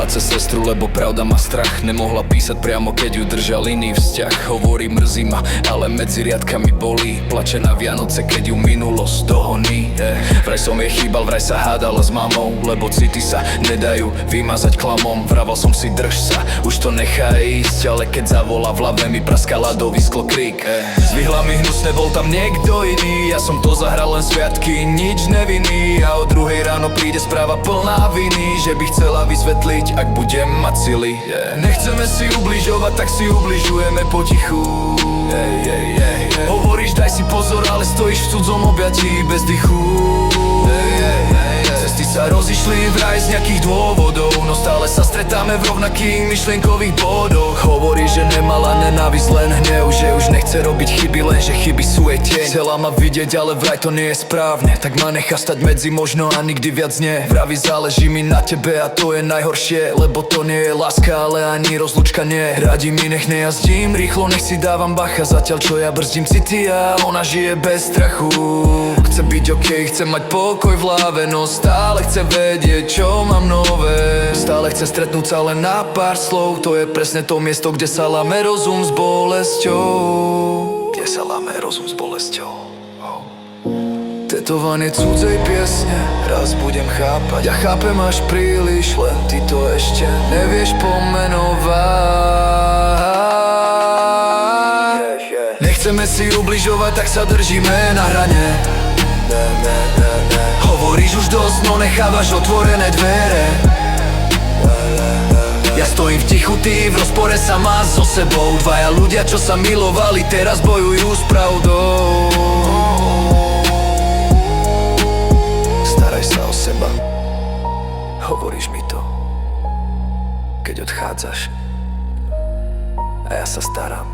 cez sestru, lebo pravda má strach. Nemohla písať priamo, keď ju držal iný vzťah. Hovorí, mrzí ma, ale medzi riadkami bolí. Plače na Vianoce, keď ju minulosť dohoní. Vraj som jej chýbal, vraj sa hádala s mamou, lebo city sa nedajú vymazať klamom. Vraval som si, drž sa, už to nechá ísť, ale keď zavolá v hlave mi praskala do vysklo krík. Zvihla mi hnusne, bol tam niekto iný. Ja som to zahral len sviatky, nič nevinný. A o 2 ráno príde správa plná viny, že by chcela vysvetliť, ak budem mať sily. Nechceme si ubližovať, tak si ubližujeme potichu. Hovoríš, daj si pozor, ale stojíš v cudzom objatí bez dychu. Cesty sa rozišli vraj z nejakých dôvodov, no stále sa stretáme v rovnakých myšlienkových bodoch. Hovorí, že nemala nenávisť, len hnev, že už nechce robiť chyby, lenže chyby sú jej tieň. Chcela ma vidieť, ale vraj to nie je správne, tak ma nechá stať medzi možno a nikdy viac nie. Vraví, záleží mi na tebe a to je najhoršie, lebo to nie je láska, ale ani rozlúčka nie. Radí mi, nech nejazdím rýchlo, nech si dávam bacha, zatiaľ čo ja brzdím city a ona žije bez strachu. Chce byť okej, chce mať pokoj v hlave, no stále chce vedieť, čo mám nové. Stále chce stretnúť sa len na pár slov, to je presne to miesto, kde sa láme rozum s bolesťou. Kde sa láme rozum s bolesťou. Tetovanie cudzej piesne, raz budem chápať. Ja chápem až príliš, len ty to ešte nevieš pomenovať. Nechceme si ubližovať, tak sa držíme na hrane. Hovoríš už dosť, no nechávaš otvorené dvere. Ja stojím v tichu, ty v rozpore sama so sebou. Dvaja ľudia, čo sa milovali, teraz bojujú s pravdou. Staraj sa o seba, hovoríš mi to, keď odchádzaš. A ja sa starám,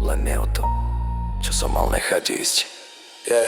len nie o to, čo som mal nechať ísť. Yeah.